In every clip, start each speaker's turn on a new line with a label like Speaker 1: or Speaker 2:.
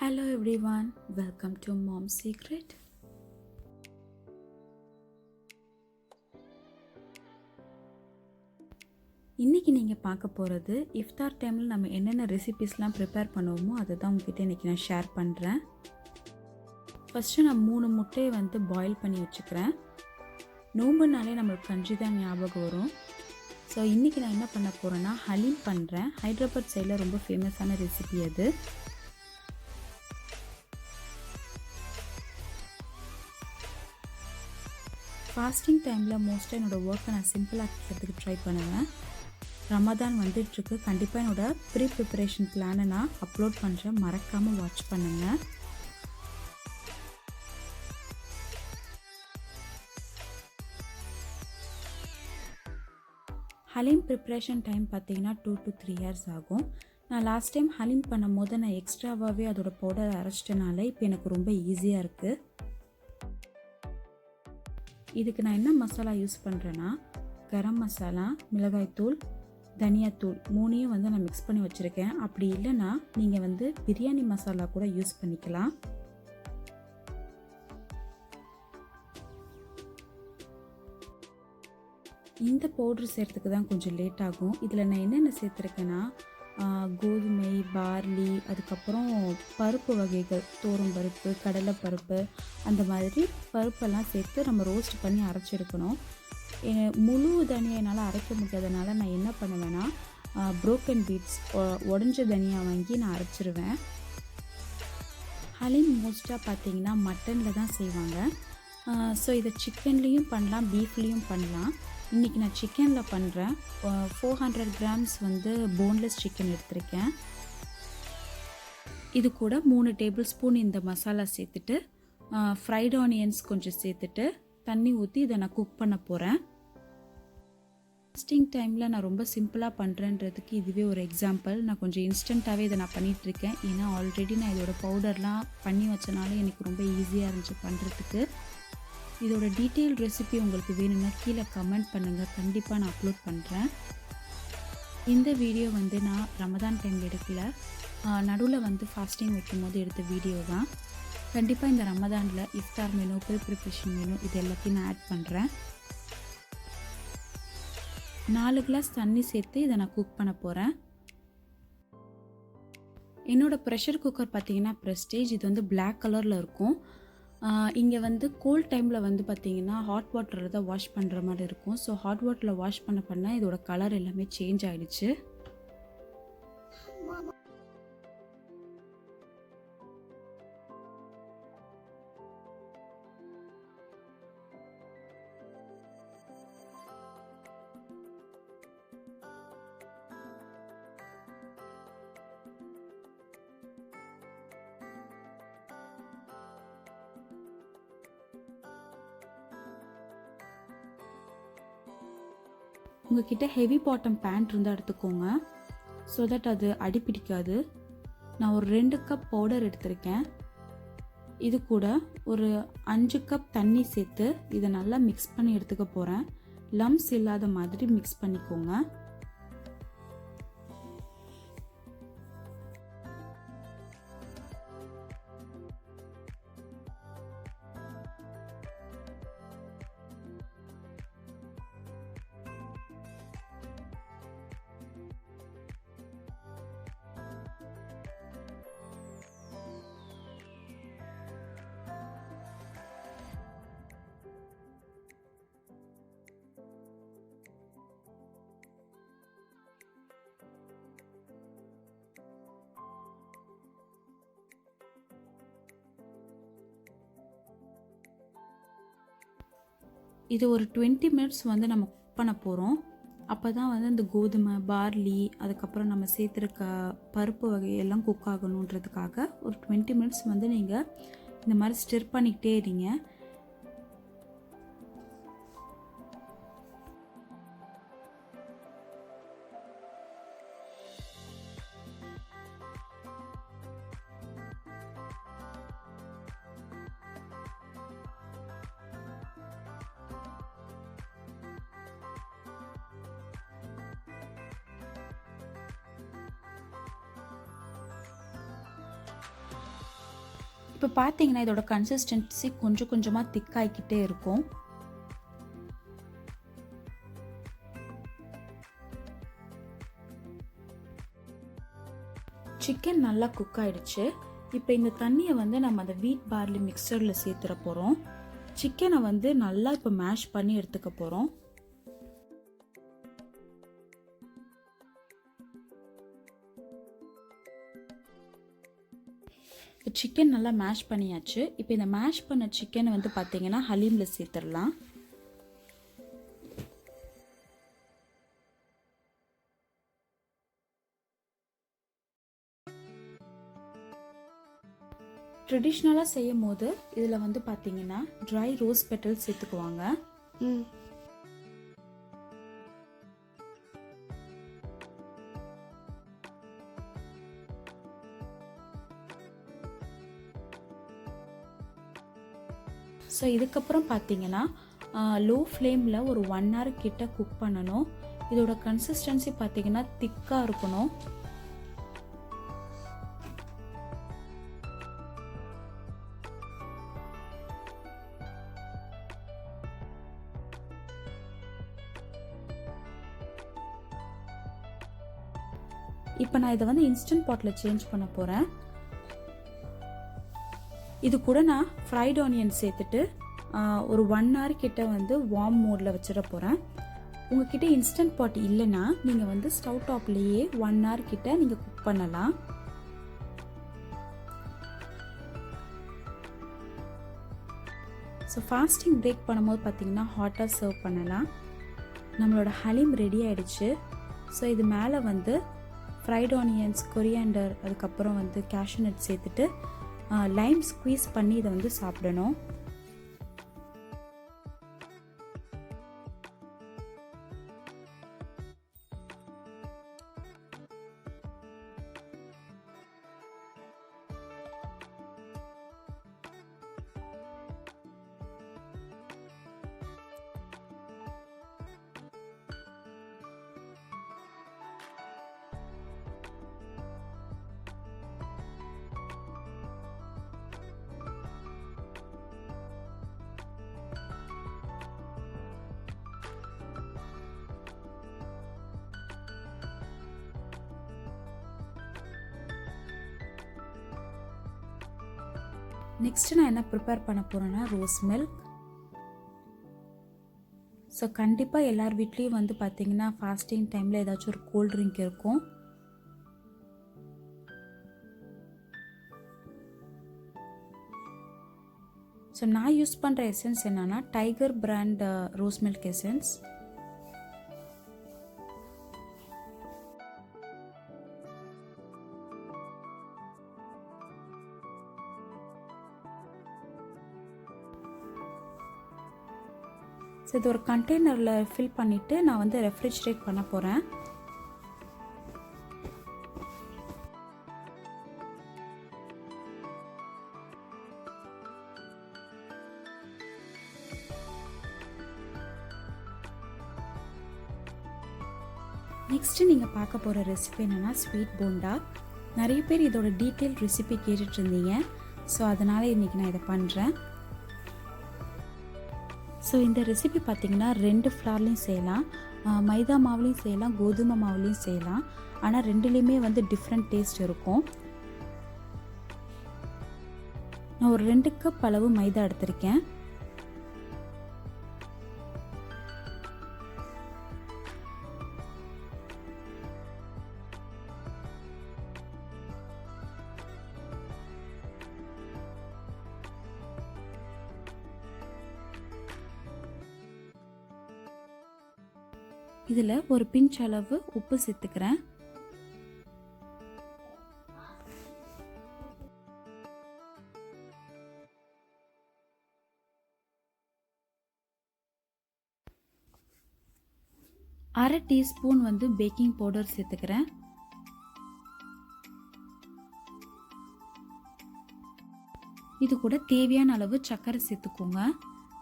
Speaker 1: Hello everyone, welcome to Mom's Secret. இன்னைக்கு நீங்கள் பார்க்க போகிறது இஃப்தார் டைமில் நம்ம என்னென்ன ரெசிபீஸ்லாம் ப்ரிப்பேர் பண்ணுவோமோ அதை தான் உங்ககிட்ட இன்றைக்கி நான் ஷேர் பண்ணுறேன். ஃபஸ்ட்டு நான் 3 முட்டையை பாயில் பண்ணி வச்சுக்கிறேன். நோம்புனாலே நம்மளுக்கு கஞ்சி தான் ஞாபகம் வரும். ஸோ இன்றைக்கி நான் என்ன பண்ண போகிறேன்னா ஹலீம் பண்ணுறேன். ஹைதராபாத் சைடில் ரொம்ப ஃபேமஸான ரெசிபி அது. ஃபாஸ்டிங் டைமில் மோஸ்ட்டாக என்னோடய ஒர்க்கை நான் சிம்பிளாக ஆக்கிறதுக்கு ட்ரை பண்ணுவேன். ரமதான் வந்துட்டுருக்கு. கண்டிப்பாக என்னோடய ப்ரீ ப்ரிப்பரேஷன் பிளானை நான் அப்லோட் பண்ணுறேன், மறக்காமல் வாட்ச் பண்ணுங்கள். ஹலீம் ப்ரிப்ரேஷன் டைம் பார்த்தீங்கன்னா 2 to 3 hours ஆகும். நான் லாஸ்ட் டைம் ஹலீம் பண்ணும் போது நான் எக்ஸ்ட்ராவாகவே அதோட பவுடர் அரைச்சிட்டனால இப்போ எனக்கு ரொம்ப ஈஸியாக இருக்குது. இதுக்கு நான் என்ன மசாலா யூஸ் பண்ணுறேன்னா கரம் மசாலா, மிளகாய்த்தூள், தனியாத்தூள் 3ஐயும் நான் மிக்ஸ் பண்ணி வச்சுருக்கேன். அப்படி இல்லைன்னா நீங்கள் பிரியாணி மசாலா கூட யூஸ் பண்ணிக்கலாம். இந்த பவுட்ரு சேர்த்துக்கு தான் கொஞ்சம் லேட் ஆகும். இதில் நான் என்னென்ன சேர்த்துருக்கேன்னா கோதுமை, பார்லி, அதுக்கப்புறம் பருப்பு வகைகள், தோரம் பருப்பு, கடலை பருப்பு, அந்த மாதிரி பருப்பெல்லாம் சேர்த்து நம்ம ரோஸ்ட் பண்ணி அரைச்செடுக்கணும். முழு தனியாக என்னால் அரைக்க முடியாதனால நான் என்ன பண்ணுவேன்னா ப்ரோக்கன் பீட்ஸ், உடஞ்ச தனியாக வாங்கி நான் அரைச்சிருவேன். ஹலீம் மோஸ்ட்டாக பார்த்தீங்கன்னா மட்டனில் தான் செய்வாங்க. ஸோ இதை சிக்கன்லேயும் பண்ணலாம், பீஃப்லேயும் பண்ணலாம். இன்றைக்கி நான் சிக்கனில் பண்ணுறேன். 400 grams போன்லெஸ் சிக்கன் எடுத்திருக்கேன். இது கூட 3 டேபிள் ஸ்பூன் இந்த மசாலா சேர்த்துட்டு ஃப்ரைட் ஆனியன்ஸ் கொஞ்சம் சேர்த்துட்டு தண்ணி ஊற்றி இதை நான் குக் பண்ண போகிறேன். ஃபாஸ்டிங் டைமில் நான் ரொம்ப சிம்பிளாக பண்ணுறேன்றதுக்கு இதுவே ஒரு எக்ஸாம்பிள். நான் கொஞ்சம் இன்ஸ்டண்ட்டாகவே இதை நான் பண்ணிகிட்ருக்கேன். ஏன்னா ஆல்ரெடி நான் இதோட பவுடர்லாம் பண்ணி வச்சனால எனக்கு ரொம்ப ஈஸியாக இருந்துச்சு பண்ணுறதுக்கு. இதோட டீட்டெயில் ரெசிபி உங்களுக்கு வேணும்னா கீழே கமெண்ட் பண்ணுங்கள், கண்டிப்பாக நான் அப்லோட் பண்ணுறேன். இந்த வீடியோ நான் ரமதான் டைமில் எடுக்கல, நடுவில் ஃபாஸ்டிங் வைக்கும் போது எடுத்த வீடியோ தான். கண்டிப்பாக இந்த ரமதானில் இஃப்தார் மெனு, ப்ரிப்ரேஷன் மெனு இது எல்லாத்தையும் நான் ஆட் பண்ணுறேன். 4 கிளாஸ் தண்ணி சேர்த்து இதை நான் குக் பண்ண போகிறேன். என்னோடய ப்ரெஷர் குக்கர் பார்த்தீங்கன்னா ப்ரெஸ்டேஜ். இது பிளாக் கலரில் இருக்கும். இங்கே கோல்ட் டைமில் பார்த்தீங்கன்னா ஹாட் வாட்டரில் தான் வாஷ் பண்ணுற மாதிரி இருக்கும். ஸோ ஹாட் வாட்டரில் வாஷ் பண்ண இதோட கலர் எல்லாமே சேஞ்ச் ஆகிடுச்சு. உங்ககிட்ட ஹெவி பாட்டம் பேண்ட் இருந்தால் எடுத்துக்கோங்க, ஸோ தட் அது அடிப்பிடிக்காது. நான் ஒரு 2 கப் பவுடர் எடுத்திருக்கேன். இது கூட ஒரு 5 கப் தண்ணி சேர்த்து இதை நல்லா மிக்ஸ் பண்ணி எடுத்துக்க போகிறேன். லம்ஸ் இல்லாத மாதிரி மிக்ஸ் பண்ணிக்கோங்க. இது ஒரு 20 minutes நம்ம குக் பண்ண போகிறோம். அப்போ தான் இந்த கோதுமை, பார்லி, அதுக்கப்புறம் நம்ம சேர்த்துருக்க பருப்பு வகையெல்லாம் குக் ஆகணுன்றதுக்காக ஒரு 20 minutes நீங்கள் இந்த மாதிரி ஸ்டிர் பண்ணிக்கிட்டே இருங்க. இப்போ பார்த்தீங்கன்னா இதோட கன்சிஸ்டன்சி கொஞ்சம் கொஞ்சமாக திக்காகிக்கிட்டே இருக்கும். சிக்கன் நல்லா குக் ஆகிடுச்சு. இப்போ இந்த தண்ணியை வந்து நம்ம அந்த வீட் பார்லி மிக்சரில் சேர்த்துற போகிறோம். சிக்கனை வந்து நல்லா இப்போ மேஷ் பண்ணி எடுத்துக்க போகிறோம். இப்போ சிக்கன் நல்லா மேஷ் பண்ணியாச்சு. இப்போ இந்த மேஷ் பண்ண சிக்கனை வந்து பார்த்தீங்கன்னா ஹலீமில் சேர்த்துடலாம். ட்ரெடிஷ்னலாக செய்யும் போது இதில் வந்து பார்த்தீங்கன்னா ட்ரை ரோஸ் பெட்டல் சேர்த்துக்குவாங்க. ஸோ இதுக்கப்புறம் பார்த்தீங்கன்னா லோ ஃப்ளேமில் ஒரு 1 hour கிட்ட குக் பண்ணணும். இதோட கன்சிஸ்டன்சி பார்த்தீங்கன்னா திக்காக இருக்கணும். இப்போ நான் இதை வந்து இன்ஸ்டன்ட் பாட்டில் சேஞ்ச் பண்ண போகிறேன். இது கூட நான் ஃப்ரைட் ஆனியன் சேர்த்துட்டு ஒரு 1 hour கிட்ட வந்து வார்ம் மோடில் வச்சிட போகிறேன். உங்ககிட்ட இன்ஸ்டன்ட் பாட் இல்லைன்னா நீங்கள் வந்து ஸ்டவ் டாப்லேயே 1 hour கிட்ட நீங்கள் குக் பண்ணலாம். ஸோ ஃபாஸ்டிங் பிரேக் பண்ணும்போது பார்த்தீங்கன்னா ஹாட்டாக சர்வ் பண்ணலாம். நம்மளோட ஹலீம் ரெடி ஆகிடுச்சு. ஸோ இது மேலே வந்து ஃப்ரைட் ஆனியன்ஸ், கொரியாண்டர், அதுக்கப்புறம் வந்து கேஷ்யூ நட் சேர்த்துட்டு லைம் ஸ்குவீஸ் பண்ணி இதை வந்து சாப்பிடணும். நெக்ஸ்ட்டு நான் என்ன ப்ரிப்பேர் பண்ண போகிறேன்னா ரோஸ் மில்க். ஸோ கண்டிப்பாக எல்லார் வீட்லேயும் வந்து பார்த்திங்கன்னா ஃபாஸ்டிங் டைமில் ஏதாச்சும் ஒரு கோல்ட் ட்ரிங்க் இருக்கும். ஸோ நான் யூஸ் பண்ணுற எசன்ஸ் என்னென்னா tiger brand rose milk essence. So இது ஒரு கண்டெய்னரில் ஃபில் பண்ணிவிட்டு நான் வந்து ரெஃப்ரிஜரேட் பண்ண போகிறேன். நெக்ஸ்ட்டு நீங்கள் பார்க்க போகிற ரெசிபி என்னென்னா ஸ்வீட் போண்டா. நிறைய பேர் இதோட டீட்டெயில் ரெசிபி கேட்டுட்டு இருந்தீங்க. ஸோ அதனால் இன்றைக்கி நான் இதை பண்ணுறேன். ஸோ இந்த ரெசிபி பார்த்திங்கன்னா 2 ஃப்ளார்லேயும் செய்யலாம், மைதா மாவுலேயும் செய்யலாம், கோதுமை மாவுலேயும் செய்யலாம். ஆனால் ரெண்டுலேயுமே வந்து டிஃப்ரெண்ட் டேஸ்ட் இருக்கும். நான் ஒரு 2 கப் அளவு மைதா எடுத்திருக்கேன். இதில் ஒரு பிஞ்ச் அளவு உப்பு சேர்த்துக்கிறேன். அரை டீஸ்பூன் வந்து பேக்கிங் பவுடர் சேர்த்துக்கிறேன். இது கூட தேவையான அளவு சர்க்கரை சேர்த்துக்கோங்க.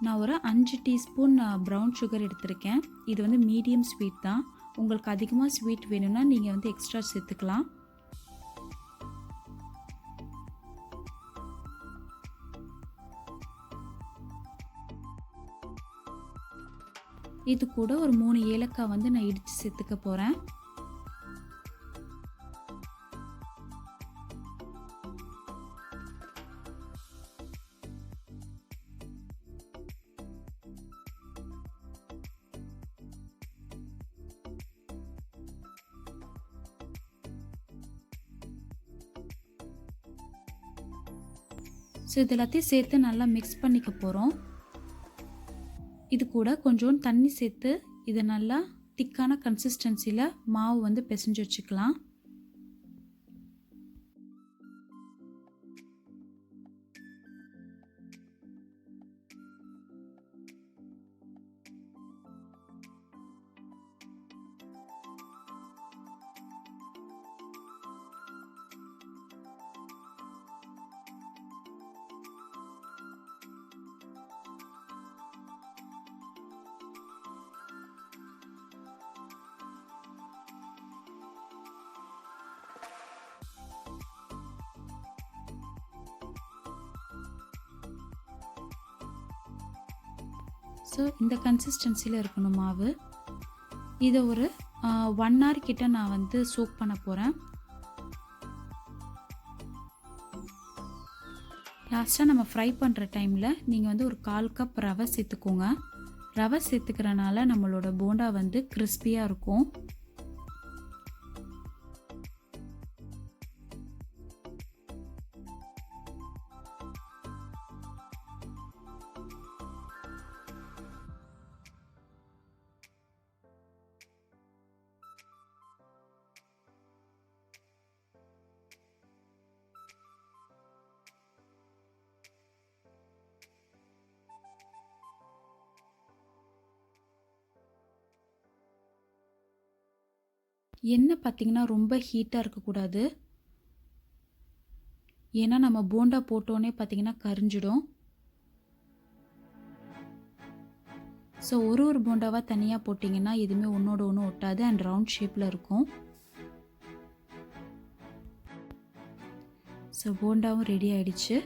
Speaker 1: நான் ஒரு 5 டீஸ்பூன் ப்ரௌன் சுகர் எடுத்திருக்கேன். இது வந்து மீடியம் ஸ்வீட் தான். உங்களுக்கு அதிகமாக ஸ்வீட் வேணும்னா நீங்கள் வந்து எக்ஸ்ட்ரா சேர்த்துக்கலாம். இது கூட ஒரு 3 ஏலக்காய் வந்து நான் இடித்து சேர்த்துக்க போகிறேன். ஸோ இது எல்லாத்தையும் சேர்த்து நல்லா மிக்ஸ் பண்ணிக்க போகிறோம். இது கூட கொஞ்சோண்டு தண்ணி சேர்த்து இதை நல்லா திக்கான கன்சிஸ்டன்சியில் மாவு வந்து பிசைஞ்சு வச்சுக்கலாம். ஸோ இந்த கன்சிஸ்டன்சியில் இருக்கணும் மாவு. இதை ஒரு 1 hour கிட்ட நான் வந்து சோக் பண்ண போகிறேன். லாஸ்ட்டாக நம்ம ஃப்ரை பண்ணுற டைமில் நீங்கள் வந்து ஒரு 1/4 கப் ரவை சேர்த்துக்கோங்க. ரவை சேர்த்துக்கிறனால நம்மளோட போண்டா வந்து கிறிஸ்பியாக இருக்கும். எண்ணெய் பார்த்திங்கன்னா ரொம்ப ஹீட்டாக இருக்கக்கூடாது. ஏன்னா நம்ம போண்டா போட்டோன்னே பார்த்திங்கன்னா கரிஞ்சிடும். ஸோ ஒரு போண்டாவாக தனியாக போட்டிங்கன்னா எதுவுமே ஒன்றோட ஒன்று ஒட்டாது அண்ட் ரவுண்ட் ஷேப்பில் இருக்கும். ஸோ போண்டாவும் ரெடி ஆயிடுச்சு.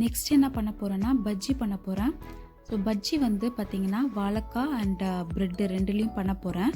Speaker 1: நெக்ஸ்ட் என்ன பண்ண போகிறேன்னா பஜ்ஜி பண்ண போகிறேன். ஸோ பஜ்ஜி வந்து பார்த்திங்கன்னா வாழைக்காய் அண்ட் ப்ரெட்டு ரெண்டுலேயும் பண்ண போகிறேன்.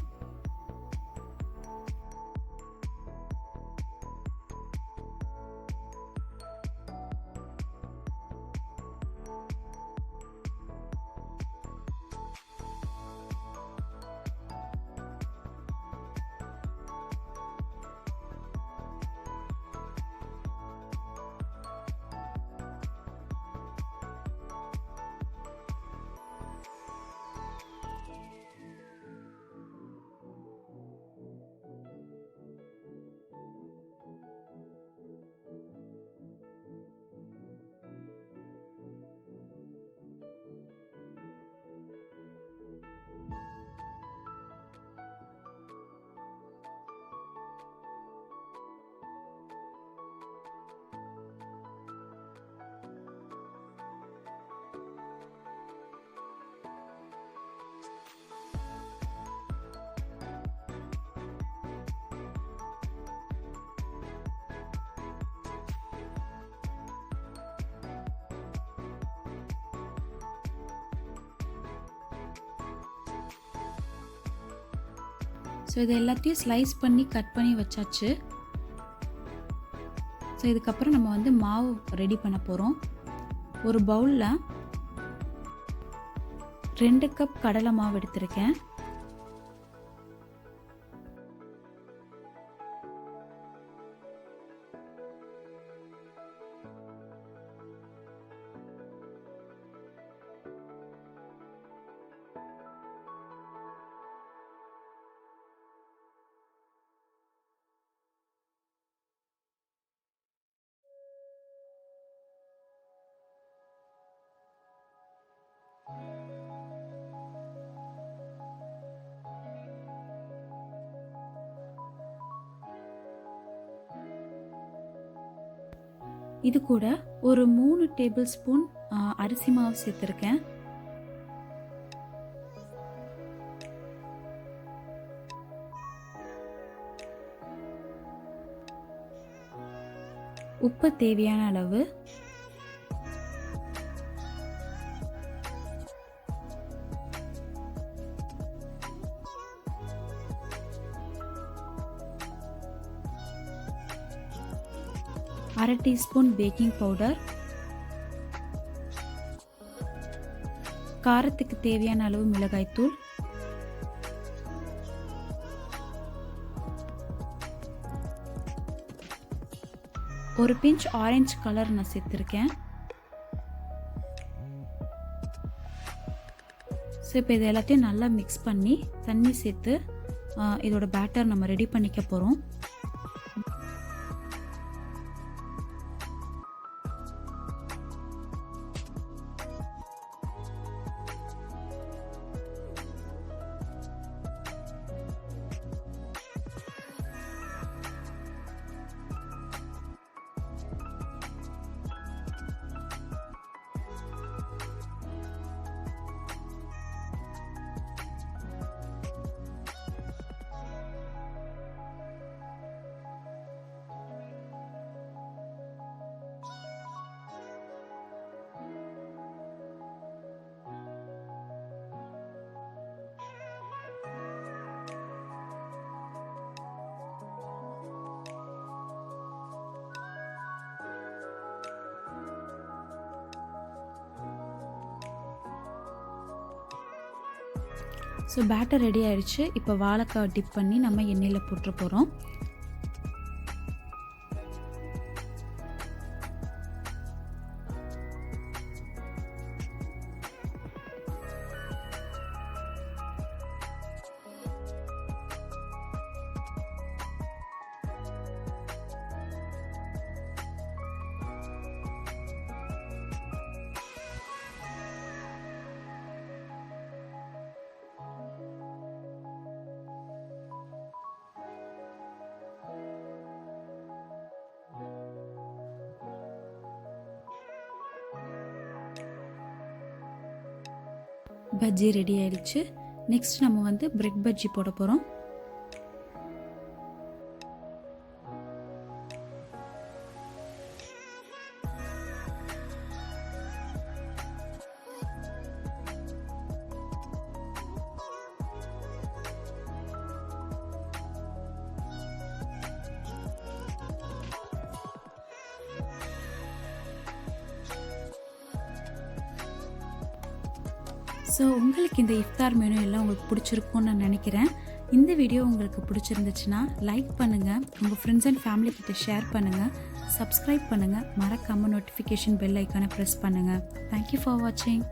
Speaker 1: ஸோ இது எல்லாத்தையும் ஸ்லைஸ் பண்ணி கட் பண்ணி வச்சாச்சு. ஸோ இதுக்கப்புறம் நம்ம வந்து மாவு ரெடி பண்ண போகிறோம். ஒரு பவுலில் 2 கப் கடலை மாவு எடுத்திருக்கேன். இது கூட ஒரு 3 டேபிள் ஸ்பூன் அரிசி மாவு சேர்த்துருக்கேன். உப்பு தேவையான அளவு, அரை டீஸ்பூன் பேக்கிங் பவுடர், காரத்துக்கு தேவையான அளவு மிளகாய்த்தூள், ஒரு பிஞ்ச் ஆரஞ்சு கலர் நான் சேர்த்துருக்கேன். ஸோ இப்போ இது எல்லாத்தையும் நல்லா மிக்ஸ் பண்ணி தண்ணி சேர்த்து இதோட பேட்டர் நம்ம ரெடி பண்ணிக்க போகிறோம். ஸோ பேட்டர் ரெடி ஆயிடுச்சு. இப்போ வாழைக்காய் டிப் பண்ணி நம்ம எண்ணெயில் போட்டு போகிறோம். பஜ்ஜி ரெடி ஆயிடுச்சு. நெக்ஸ்ட் நம்ம வந்து பிரெட் பஜ்ஜி போட போகிறோம். ஸோ உங்களுக்கு இந்த இஃப்தார் மெனு எல்லாம் உங்களுக்கு பிடிச்சிருக்கும்னு நான் நினைக்கிறேன். இந்த வீடியோ உங்களுக்கு பிடிச்சிருந்துச்சுன்னா லைக் பண்ணுங்கள், உங்கள் ஃப்ரெண்ட்ஸ் அண்ட் ஃபேமிலி கிட்ட ஷேர் பண்ணுங்கள், சப்ஸ்கிரைப் பண்ணுங்கள், மறக்காமல் நோட்டிஃபிகேஷன் பெல் ஐக்கானை ப்ரெஸ் பண்ணுங்கள். தேங்க்யூ ஃபார் வாட்சிங்.